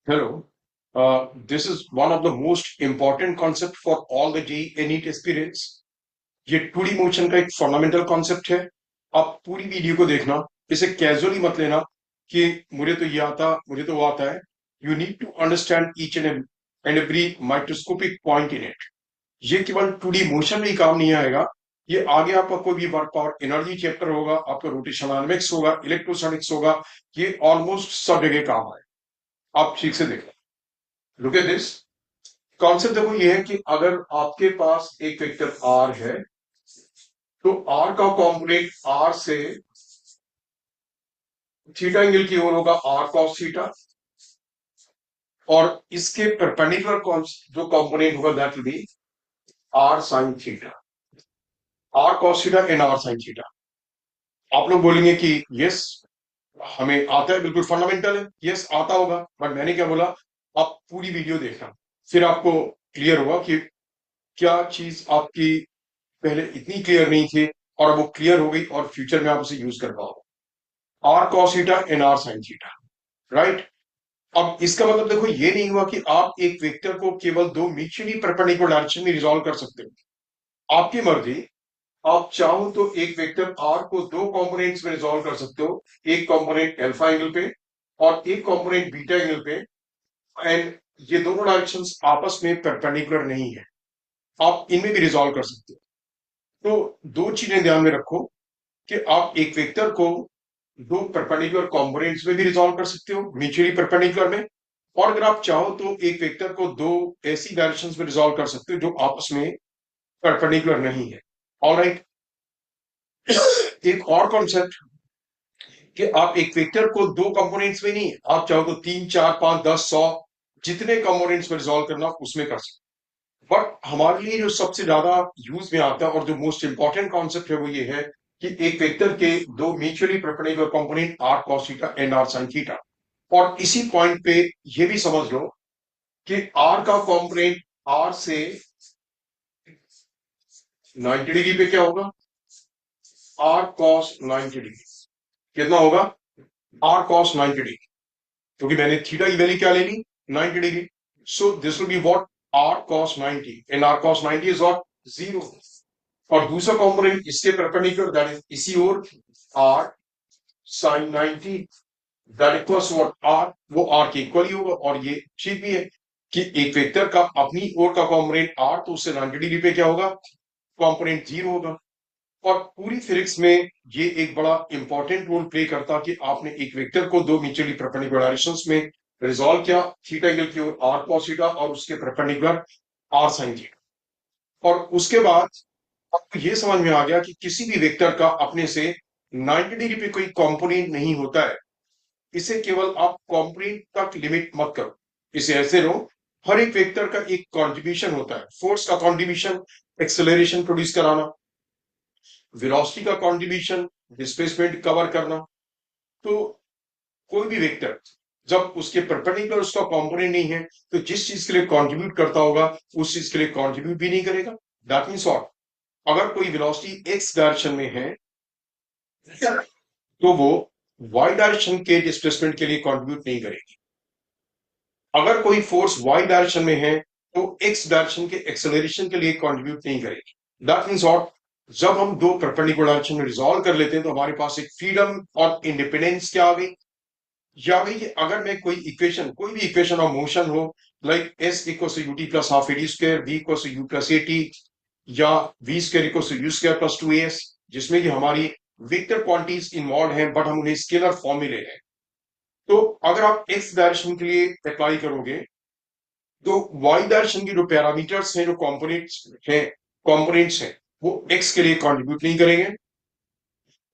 Hello. This is one of the most important concept for all the JEE NEET aspirants. ये 2D motion का एक fundamental concept है। आप पूरी video को देखना, इसे कैजुअली मत लेना कि मुझे तो ये आता, मुझे तो वो आता है। You need to understand each and every microscopic point in it. ये केवल 2D मोशन में ही काम नहीं आएगा, ये आगे आपका कोई भी वर्क और एनर्जी चैप्टर होगा, आपका रोटेशन डायनामिक्स होगा, इलेक्ट्रोस्टैटिक्स होगा, ये ऑलमोस्ट सब जगह काम आए। आप ठीक से देखना। Look at this concept. देखो ये है कि अगर आपके पास एक वेक्टर आर है तो आर का कॉम्पोनेंट आर से थीटा एंगल की ओर होगा आर कॉस थीटा, और इसके परपेंडिकुलर जो कॉम्पोनेंट होगा that will be R sine theta, R cos theta and R sine theta. आप लोग बोलेंगे कि यस हमें आता है, बिल्कुल फंडामेंटल है, यस आता होगा, बट मैंने क्या बोला, आप पूरी वीडियो देखना, फिर आपको क्लियर होगा कि क्या चीज आपकी पहले इतनी क्लियर नहीं थी और अब वो क्लियर हो गई और फ्यूचर में आप उसे यूज कर पाओगे। R cos theta and R sine theta, right. अब इसका मतलब देखो ये नहीं हुआ कि आप एक वेक्टर को केवल दो म्यूचुअली परपेंडिकुलर डायरेक्शन में रिजॉल्व कर सकते हो। आपकी मर्जी, आप चाहो तो एक वेक्टर आर को दो कंपोनेंट्स में रिजॉल्व कर सकते हो, एक कंपोनेंट अल्फा एंगल पे और एक कंपोनेंट बीटा एंगल पे, एंड ये दोनों डायरेक्शंस आपस में परपेंडिकुलर नहीं है, आप इनमें भी रिजॉल्व कर सकते हो। तो दो चीजें ध्यान में रखो कि आप एक वेक्टर को दो परपेंडिकुलर कंपोनेंट्स में भी रिजॉल्व कर सकते हो, म्यूचुअली परपेंडिकुलर में, और अगर आप चाहो तो एक वेक्टर को दो ऐसी डायरेक्शंस में रिजॉल्व कर सकते हो जो आपस में परपेंडिकुलर नहीं है। ऑलराइट। एक और कॉन्सेप्ट कि आप एक वेक्टर को दो कंपोनेंट्स में नहीं, आप चाहो तो 3 4 5 10 100 जितने कंपोनेंट्स में रिजॉल्व करना उसमें कर सकते। बट हमारे लिए जो सबसे ज्यादा यूज में आता है और जो मोस्ट इंपॉर्टेंट कॉन्सेप्ट है वो ये है कि एक वेक्टर के दो mutually perpendicular component R cos theta and R sine theta. और इसी पॉइंट पे ये भी समझ लो कि आर का कंपोनेंट आर से 90 डिग्री पे क्या होगा, आर कॉस 90 डिग्री। कितना होगा, आर कॉस 90 डिग्री, क्योंकि मैंने थीटा की वैल्यू क्या ले ली, 90 degree. So this will be what, R cos 90, and R cos 90 is what, 0। और दूसरा कंपोनेंट इसके परपेंडिकुलर दैट इज इसी ओर, R sine 90 that equals what, R, वो आर के इक्वल ही होगा। और ये ठीक भी है कि एक वेक्टर का अपनी ओर का कंपोनेंट आर, तो उससे 90 डिग्री पे क्या होगा, कंपोनेंट 0 होगा। और पूरी फिजिक्स में ये एक बड़ा इंपॉर्टेंट रोल प्ले करता कि आपने एक वेक्टर को दो म्यूचुअली परपेंडिकुलर डायरेक्शंस में रिजॉल्व किया, थीटा एंगल की ओर आर कॉस थीटा और उसके परपेंडिकुलर आर साइन थीटा। और उसके बाद आपको ये समझ में आ गया कि किसी भी वेक्टर का अपने से 90 डिग्री पे कोई कंपोनेंट नहीं होता है। इसे केवल आप कंपोनेंट तक लिमिट मत करो, इसे ऐसे लो, हर एक वेक्टर का एक कंट्रीब्यूशन होता है। फोर्स का कंट्रीब्यूशन एक्सेलरेशन प्रोड्यूस कराना, वेलोसिटी का कंट्रीब्यूशन डिस्प्लेसमेंट कवर करना। तो कोई भी वेक्टर जब उसके परपेंडिकुलर उसका कंपोनेंट नहीं है तो जिस चीज के लिए कंट्रीब्यूट करता होगा उस चीज के लिए कंट्रीब्यूट भी नहीं करेगा। दैट मीन्स व्हाट, अगर कोई वेलोसिटी एक्स डायरेक्शन में है तो वो वाई डायरेक्शन के डिस्प्लेसमेंट के लिए कंट्रीब्यूट नहीं करेगी। अगर कोई फोर्स वाई डायरेक्शन में है तो एक्स डायरेक्शन के एक्सेलरेशन के लिए कंट्रीब्यूट नहीं करेगी। दैट मीन्स व्हाट, जब हम दो परपेंडिकुलर डायरेक्शन में रिजॉल्व कर लेते हैं तो हमारे पास एक फ्रीडम और इंडिपेंडेंस क्या आ गई, या भाई अगर मैं कोई इक्वेशन, कोई भी इक्वेशन ऑफ मोशन हो, like S equal to UT plus half AT square, V equal to you plus A T, या V square equal to U square plus 2as, जिसमें कि हमारी वेक्टर क्वांटिटीज इन्वॉल्व हैं but हम उन्हें scalar form में ले रहे हैं। तो अगर आप एक्स डायरेक्शन के लिए अप्लाई करोगे तो वाई डायरेक्शन के जो पैरामीटर्स हैं, जो कंपोनेंट्स हैं, वो एक्स के लिए कंट्रीब्यूट नहीं करेंगे।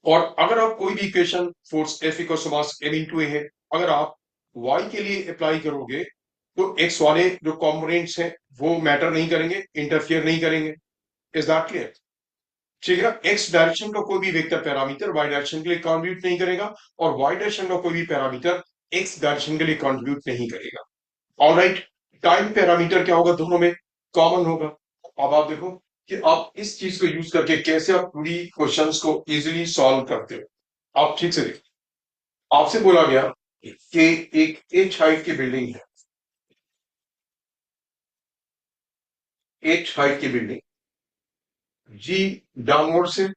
और अगर आप कोई भी equation force F equal to mass M into A है, अगर आप वाई के लिए अप्लाई करोगे तो एक्स वाले जो कंपोनेंट्स हैं वो मैटर नहीं करेंगे, इंटरफियर नहीं करेंगे। Is that clear? ठीक है ना। एक्स डायरेक्शन का कोई भी वेक्टर पैरामीटर वाई डायरेक्शन के लिए कंट्रीब्यूट नहीं करेगा, और वाई डायरेक्शन का कोई भी पैरामीटर एक्स डायरेक्शन के लिए कंट्रीब्यूट नहीं करेगा। ऑलराइट। टाइम पैरामीटर क्या होगा, दोनों में कॉमन होगा। अब आप देखो कि आप इस चीज को यूज करके कैसे आप पूरी क्वेश्चंस को इजीली सॉल्व करते हो। आप ठीक से देखो, आपसे बोला गया कि एक एच हाइट की बिल्डिंग है, H हाइट की बिल्डिंग, G डाउनवर्ड से,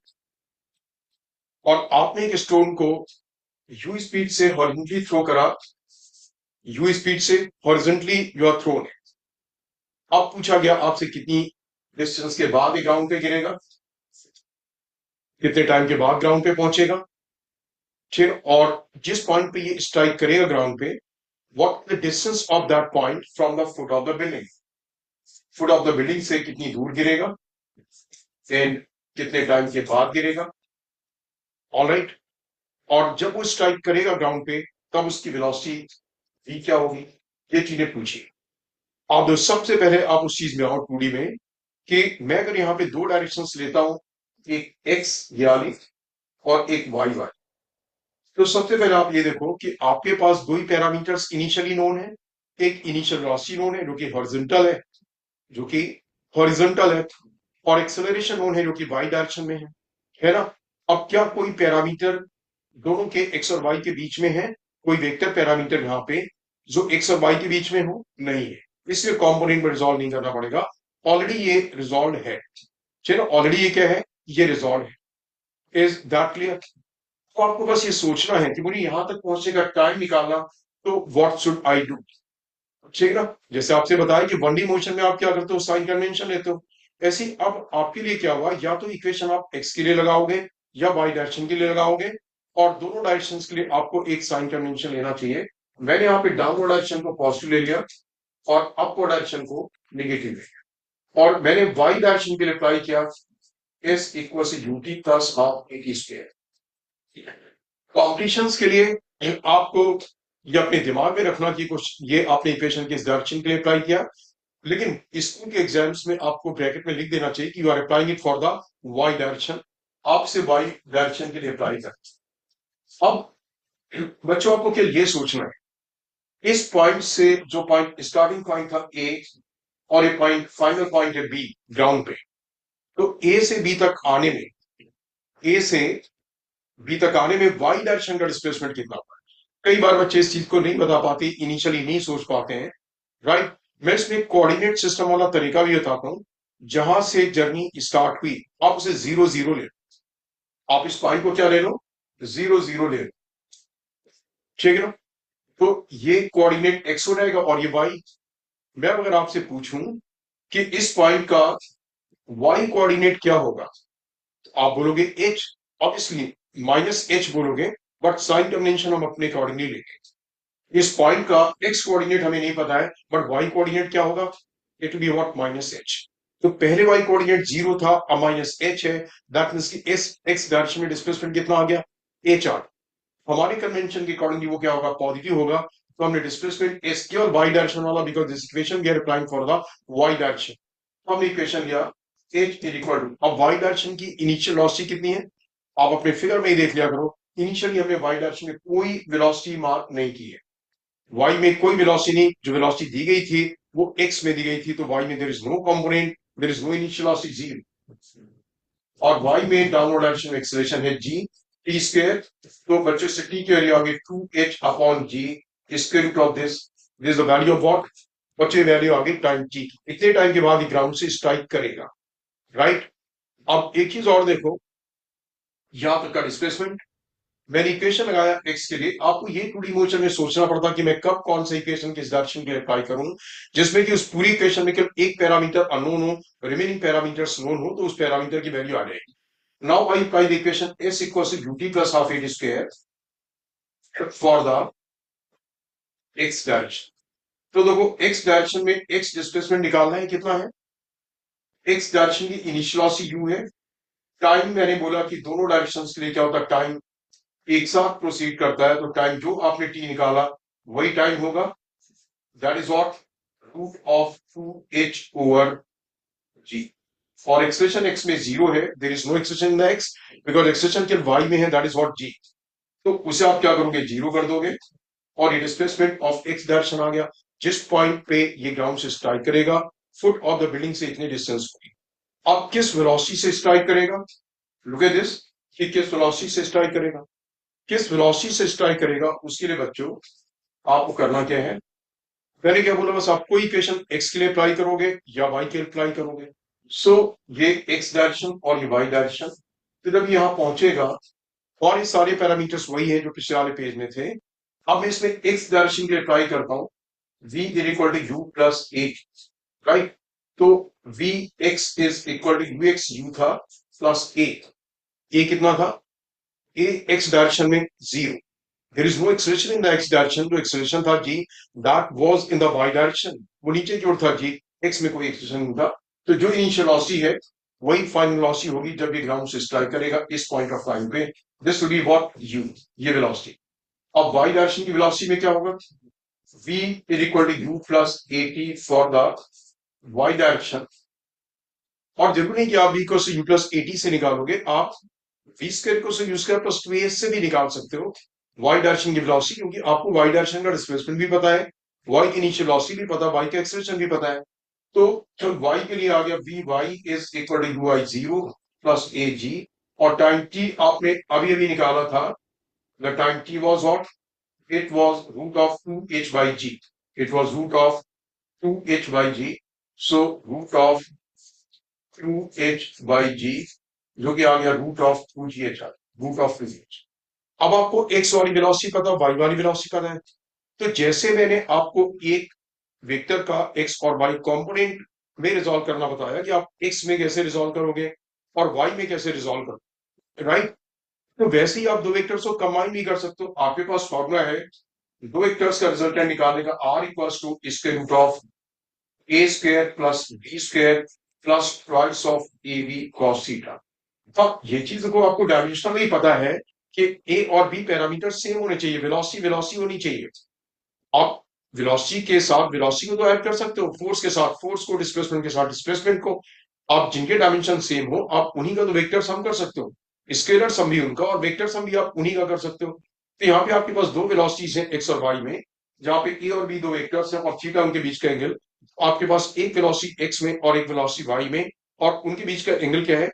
और आपने एक स्टोन को U स्पीड से हॉरिजॉन्टली थ्रो करा, U स्पीड से हॉरिजॉन्टली यू आर थ्रोन। अब पूछा गया आपसे कितनी डिस्टेंस के बाद ये ग्राउंड पे गिरेगा, कितने टाइम के बाद ग्राउंड पे पहुंचेगा, ठीक। और जिस पॉइंट पे ये स्ट्राइक करेगा ग्राउंड पे, what the distance of that point from the foot of the building, foot of the building से कितनी दूर गिरेगा, देन कितने टाइम के बाद गिरेगा, ऑलराइट। और जब वो स्ट्राइक करेगा ग्राउंड पे, तब उसकी वेलोसिटी क्या होगी, ये चीजें पूछिए। अब सबसे पहले आप उस चीज में आओ 2D में, कि मैं अगर यहाँ पे दो डायरेक्शंस लेता हूं, एक एक्स वाली और एक वाई वाली, तो सबसे पहले आप ये देखो कि आपके पास दो ही पैरामीटर्स इनिशियली नोन है। एक इनिशियल वेलोसिटी नोन है जो कि हॉरिजॉन्टल है, जो कि हॉरिजॉन्टल है, और एक्सेलरेशन नोन है जो कि वाई डायरेक्शन में है ना। अब क्या कोई पैरामीटर दोनों के एक्स और वाई के बीच में है, कोई वेक्टर पैरामीटर यहाँ पे जो एक्स और वाई के बीच में हो, नहीं है, इसलिए कंपोनेंट में रिजॉल्व नहीं करना पड़ेगा, ऑलरेडी ये रिजॉल्व है। चलो ऑलरेडी ये क्या है, ये रिजॉल्व है। Is that clear? तो आपको बस ये सोचना है कि मुझे यहां तक पहुंचने का टाइम निकालना, तो व्हाट शुड आई डू, ठीक है ना। जैसे आपसे बताया कि 1D मोशन में आप क्या करते हो, साइन कन्वेंशन लेते हो। ऐसे ही अब आपके लिए क्या हुआ, या तो इक्वेशन आप एक्स के लिए लगाओगे या वाई डायरेक्शन के लिए लगाओगे, और दोनों डायरेक्शन के लिए आपको एक साइन कन्वेंशन लेना चाहिए। मैंने यहाँ पे डाउनवर्ड डायरेक्शन को पॉजिटिव ले लिया और अपवर्ड डायरेक्शन को नेगेटिव ले लिया, और मैंने वाई डायरेक्शन के लिए अप्लाई किया एस इक्वल से UT plus half A T square. Competitions के लिए आपको ये अपने दिमाग में रखना कि कुछ ये आपने इक्वेशन के इस डायरेक्शन के लिए अप्लाई किया, लेकिन स्कूल के एग्जाम्स में आपको ब्रैकेट में लिख देना चाहिए कि you are applying it for the Y direction, आपसे वाई डायरेक्शन के लिए अप्लाई कर। अब बच्चों आपको क्या ये सोचना है, इस पॉइंट से जो पॉइंट स्टार्टिंग पॉइंट था ए, और ये पॉइंट फाइनल पॉइंट है बी ग्राउंड पे, तो ए से बी तक आने में, ए से बी तक आने में वाई डायरेक्शन का डिस्प्लेसमेंट कितना होगा। कई बार बच्चे इस चीज को नहीं बता पाते, इनिशियली नहीं सोच पाते हैं, राइट। मैं इसमें कोऑर्डिनेट सिस्टम वाला तरीका भी बताता हूं, जहां से जर्नी स्टार्ट हुई आप उसे 0 0 ले लो, आप इस पॉइंट को क्या ले लो, 0 0 ले लो, ठीक है ना। तो ये कोऑर्डिनेट एक्स हो जाएगा और ये वाई। मैं अगर आपसे पूछूं कि इस पॉइंट का वाई कोऑर्डिनेट क्या होगा, तो आप बोलोगे एच, ऑब्वियसली -h बोलोगे, बट साइन कन्वेंशन हम अपने अकॉर्डिंगली लेंगे। इस पॉइंट का एक्स कोऑर्डिनेट हमें नहीं पता है, बट वाई कोऑर्डिनेट क्या होगा, इट बी व्हाट -h। तो पहले वाई कोऑर्डिनेट 0 था, अब -h है, दैट मींस कि इस एक्स डायरेक्शन में डिस्प्लेसमेंट कितना आ गया, h आ। हमारे कन्वेंशन के अकॉर्डिंगली वो क्या होगा, पॉजिटिव होगा, तो हमने डिस्प्लेसमेंट एस केवल वाई डायरेक्शन वाला, because this equation we are applying for the Y direction, हमने इक्वेशन लिया h इज इक्वल टू, अब वाई डायरेक्शन की इनिशियल वेलोसिटी कितनी है, आप अपने फिगर में ही देख लिया करो, इनिशियली हमने वाई डायरेक्शन में कोई वेलोसिटी मार्क नहीं की है, वाई में कोई वेलोसिटी नहीं, जो वेलोसिटी दी गई थी वो एक्स में दी गई थी, तो वाई में there is no component, there is no initial velocity, zero. और वाई में डाउनवर्ड डायरेक्शन में एक्सेलरेशन है जी टी स्क्वायर, तो बच्चों से टी की वैल्यू आ गई 2h upon G square root of this is the value of what, बच्चे वैल्यू आ गई टाइम टी, इतने टाइम के बाद ग्राउंड से स्ट्राइक करेगा, राइट। अब एक चीज और देखो, यहां तक का डिस्प्लेसमेंट, मैंने इक्वेशन लगाया एक्स के लिए, आपको ये 2D मोशन में सोचना पड़ता कि मैं कब कौन सा इक्वेशन किस डायरेक्शन के लिए अप्लाई करूं, जिसमें कि उस पूरी इक्वेशन में केवल एक पैरामीटर अननोन हो, रिमेनिंग पैरामीटर्स नोन हो, तो उस पैरामीटर की वैल्यू आ जाएगी। Now I apply the equation s equals to ut plus half a square for the x direction. तो देखो x डायरेक्शन में x डिस्प्लेसमेंट निकालना है, कितना है, x डायरेक्शन की इनिशियल वेलोसिटी u है, टाइम मैंने बोला कि दोनों डायरेक्शंस के लिए क्या होता है, टाइम एक साथ प्रोसीड करता है, तो टाइम जो आपने t निकाला वही टाइम होगा, that is what root of 2h over g। और एक्सप्रेशन x में 0 है, there is no expression in the x, because expression केवल y में है, दैट इज व्हाट g। तो उसे आप क्या करोगे, 0 कर दोगे, और ये डिस्प्लेसमेंट ऑफ x डायरेक्शन आ गया, जिस पॉइंट पे ये ग्राउंड से स्ट्राइक करेगा, फुट ऑफ द बिल्डिंग से इतने डिस्टेंस होगी। अब किस वेलोसिटी से स्ट्राइक करेगा, लुक एट दिस, कि किस वेलोसिटी से स्ट्राइक करेगा, किस वेलोसिटी से स्ट्राइक करेगा, उसके लिए बच्चों आपको करना क्या है, मैंने क्या बोला, बस आपको इक्वेशन एक्स के लिए अप्लाई करोगे या वाई के लिए अप्लाई करोगे। सो ये एक्स डायरेक्शन और ये वाई डायरेक्शन। तो जब यहाँ पहुंचेगा और ये सारे पैरामीटर्स वही है जो पिछले वाले पेज में थे। अब मैं इसमें एक्स डायरेक्शन के लिए अप्लाई करता हूँ, v is equal to you plus a, right. तो v x is equal to u x, u था प्लस ए कितना था, ए एक्स डायरेक्शन में zero. There is no acceleration in the x direction, जो acceleration था g that was in the Y direction, वो नीचे की ओर था जी, एक्स में कोई एक्सेलरेशन नहीं था। तो जो इनिशियल वेलोसिटी है वही फाइनल वेलोसिटी होगी जब ये ग्राउंड से स्ट्राइक करेगा इस पॉइंट ऑफ टाइम पे। This will be what you, ये वेलोसिटी। अब वाई डायरेक्शन की वेलोसिटी में क्या होगा, v is equal to u plus at for the y direction. और जरूरी नहीं कि आप v को से u plus at से निकालोगे, आप v स्क्वायर को से u स्क्वायर प्लस 2as से भी निकाल सकते हो y डायरेक्शन की वेलोसिटी, क्योंकि आपको y डायरेक्शन का डिस्प्लेसमेंट भी पता है, y की इनिशियल वेलोसिटी भी पता है, y का एक्सेलरेशन भी पता है। तो जब y के लिए आ गया vy is equal to ui 0 plus ag, और टाइम t आपने अभी अभी निकाला था, the time t was what, it was root of 2h by g. It was root of 2h by g. So root of 2h by g जो कि आ गया root of 2gh, root of 2gh। अब आपको x वाली velocity पता, y वाली velocity पता है। तो जैसे मैंने आपको एक वेक्टर का x और y कंपोनेंट में रिजॉल्व करना बताया कि आप x में कैसे रिजॉल्व करोगे और y में कैसे रिजॉल्व करोगे, राइट। तो वैसे ही आप दो वेक्टर्स को कंबाइन भी कर सकते हो। आपके पास फॉर्मूला है दो वेक्टर्स का रिजल्टेंट निकालने का, r equals to square root of A square plus B square plus twice of A B cos theta. अब ये चीज को आपको डायमेंशनल ही पता है कि ए और बी पैरामीटर सेम होने चाहिए, वेलोसिटी वेलोसिटी होनी चाहिए। आप वेलोसिटी के साथ वेलोसिटी को तो ऐड कर सकते हो, फोर्स के साथ फोर्स को, डिस्प्लेसमेंट के साथ डिस्प्लेसमेंट को। आप जिनके डायमेंशन सेम हो आप उन्हीं का तो वेक्टर सम कर सकते हो, स्केलर सम भी उनका और वेक्टर सम भी आप उन्हीं का कर सकते हो। तो यहाँ पे आपके पास दो वेलोसिटीज हैं एक्स और वाई में, जहां पे ए और बी दो वेक्टर्स हैं और थीटा उनके बीच का एंगल। आपके पास एक वेलोसिटी एक्स में और एक वेलोसिटी वाई में, और उनके बीच का एंगल क्या है,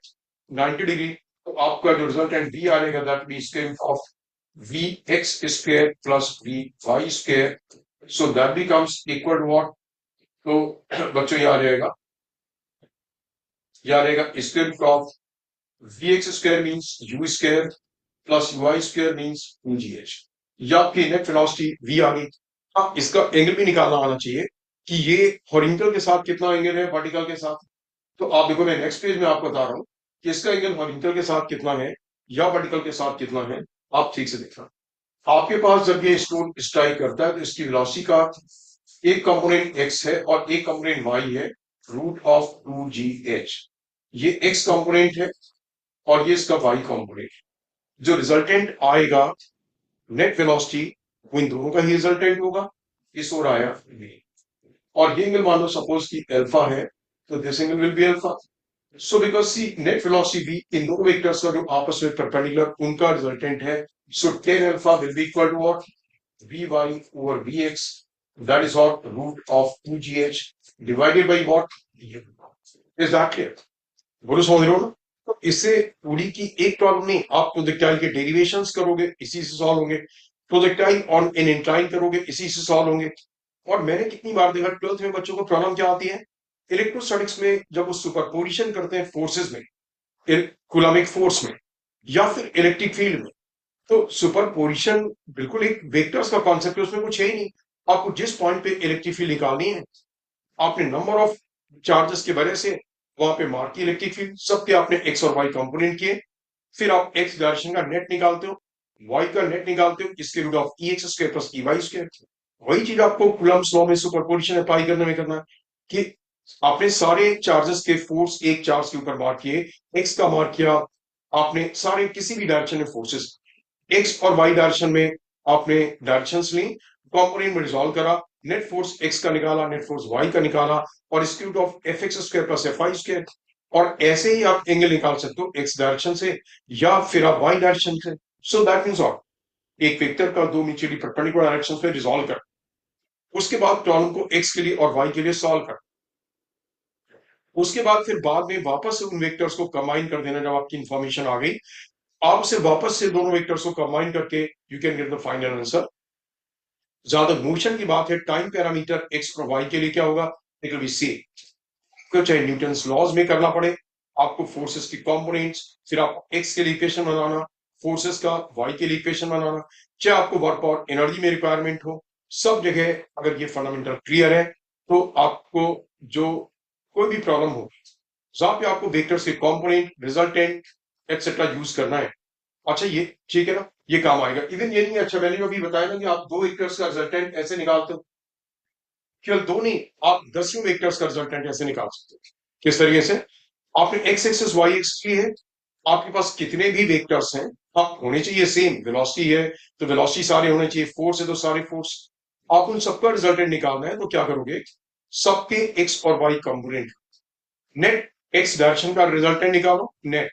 90 डिग्री। तो आपका जो रिजल्टेंट बी आएगा that be square of V X square plus V Y square, so that becomes equal to what. तो बच्चों याद रहेगा square root of V X square means U square plus Y square means 2gh। या आपकी net velocity v आ गई। अब इसका angle भी निकालना आना चाहिए कि ये हॉरिजॉन्टल के साथ कितना एंगल है वर्टिकल के साथ। तो आप देखो, मैं नेक्स्ट पेज में आपको बता रहा हूं कि इसका एंगल हॉरिजॉन्टल के साथ कितना है या वर्टिकल के साथ कितना है। आप ठीक से देखना, आपके पास जब ये स्टोन स्ट्राइक करता है तो इसकी वेलोसिटी का एक कंपोनेंट x है और एक कंपोनेंट y है, रूट ऑफ 2gh। ये x कंपोनेंट है और ये इसका y कंपोनेंट। जो रिजल्टेंट आएगा नेट वेलोसिटी वो इन दोनों का ही रिजल्टेंट होगा, इस ओर आया v। और ये एंगल मान लो सपोज की अल्फा है, तो this angle will be alpha. So because see net velocity v इन दोनों वेक्टर्स का जो आपस में परपेंडिकुलर उनका रिजल्टेंट है, so tan alpha will be equal to what, vy over vx, that is what root of 2gh divided by what, is that clear? बोलो समझ रहे हो ना। तो इससे पूरी की एक प्रॉब्लम नहीं, आप प्रोजेक्टाइल के डेरिवेशंस करोगे इसी से सॉल्व होंगे, प्रोजेक्टाइल ऑन एन इंक्लाइन करोगे इसी से सॉल्व होंगे। और मैंने कितनी बार देखा 12th में बच्चों को प्रॉब्लम क्या आती है, इलेक्ट्रोस्टैटिक्स में जब वो सुपरपोजिशन करते हैं फोर्सेस में, कूलम्बिक फोर्स में या फिर इलेक्ट्रिक फील्ड में, तो सुपरपोजिशन बिल्कुल एक वेक्टर्स का कॉन्सेप्ट है, उसमें कुछ है ही नहीं। आपको जिस पॉइंट पे इलेक्ट्रिक फील्ड निकालनी है, आपने नंबर ऑफ चार्जेस के वजह से वहां पे मार्क की इलेक्ट्रिक फील्ड, सबके आपने एक्स और वाई कंपोनेंट किए, फिर आप एक्स डायरेक्शन का नेट निकालते हो, वाई का नेट निकालते हो, इसके root of E X square plus E Y square. वही चीज आपको कूलम्ब्स लॉ में सुपरपोजिशन अप्लाई करने में करना है कि आपने सारे चार्जेस के फोर्स एक चार्ज के ऊपर मार्क किए, एक्स का मार्क किया आपने सारे किसी भी डायरेक्शन में फोर्सेस, एक्स और वाई डायरेक्शन में आपने डायरेक्शंस ली, कंपोनेंट में रिजॉल्व करा, नेट फोर्स एक्स का निकाला, नेट फोर्स वाई का निकाला, और इसके root of F X square plus F Y square. और ऐसे ही आप एंगल निकाल सकते हो एक्स डायरेक्शन से या फिर आप वाई डायरेक्शन से। सो दैट मीन्स ऑट एक वेक्टर का दो म्यूचुअली परपेंडिकुलर डायरेक्शन पे रिजॉल्व कर, उसके बाद प्रॉब्लम को एक्स के लिए और वाई के लिए सॉल्व कर, उसके बाद फिर बाद में वापस से उन वेक्टर्स को कंबाइन कर देना। जब आपकी इंफॉर्मेशन आ गई, आप उसे वापस से दोनों वेक्टर्स को कंबाइन करके you can get the final answer. ज्यादा मोशन की बात है, टाइम पैरामीटर एक्स और वाई के लिए क्या होगा, इट विल बी सेम। तो चाहे न्यूटन्स लॉज में करना पड़े आपको, फोर्सेस की कंपोनेंट्स, फिर आपको एक्स के लिए इक्वेशन बनाना, फोर्सेस का वाई के लिए इक्वेशन बनाना, चाहे आपको वर्क और एनर्जी में रिक्वायरमेंट हो, सब जगह अगर ये फंडामेंटल क्लियर है तो आपको जो कोई भी प्रॉब्लम हो, जहां पे आपको वेक्टर्स के कंपोनेंट, रिजल्टेंट एक्सेट्रा यूज करना है, अच्छा ये ठीक है ना, ये काम आएगा। इवन ये नहीं, अच्छा मैंने जो अभी बताया ना कि आप दो वेक्टर्स का रिजल्टेंट ऐसे निकालते हो, केवल दो नहीं, आप 10 वेक्टर्स का रिजल्टेंट ऐसे निकाल सकते हो। किस तरीके से, आपने एक्स एक्सिस वाई एक्स की है, आपके पास कितने भी वेक्टर्स हैं, आप होने चाहिए सेम, वेलोसिटी है तो वेलोसिटी सारे होने चाहिए, फोर्स है तो सारे फोर्स, आप उन सबका रिजल्टेंट निकालना है तो क्या करोगे, सबके एक्स और Y component, net X direction का रिजल्टेंट निकालो, नेट,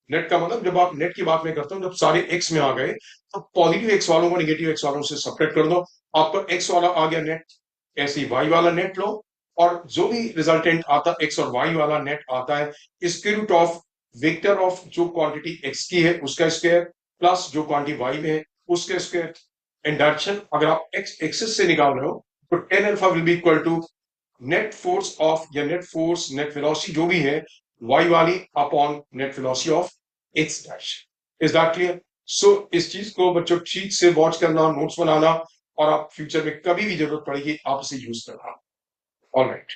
नेट का मतलब जब आप नेट की बात में करते हो, जब सारे एक्स में आ गए तो पॉजिटिव एक्स वालों को नेगेटिव एक्स वालों से सेपरेट कर दो, आपका एक्स वाला आ गया नेट, ऐसे ही वाई वाला नेट लो, और जो भी रिजल्टेंट आता एक्स और वाई वाला नेट आता है, square root of vector of जो क्वांटिटी एक्स की है उसका स्क्वायर प्लस जो क्वांटिटी वाई में है उसके स्क्वायर, एंड डायरेक्शन अगर आप एक्स एक्सिस से निकाल रहे हो तो tan alpha will be equal to net force of, या नेट फोर्स नेट वेलोसिटी जो भी है वाई वाली upon net velocity of x dash. Is that clear? So इस चीज को बच्चों ठीक से वॉच करना, नोट्स बनाना, और आप फ्यूचर में कभी भी जरूरत पड़ेगी आप इसे यूज करना। All right.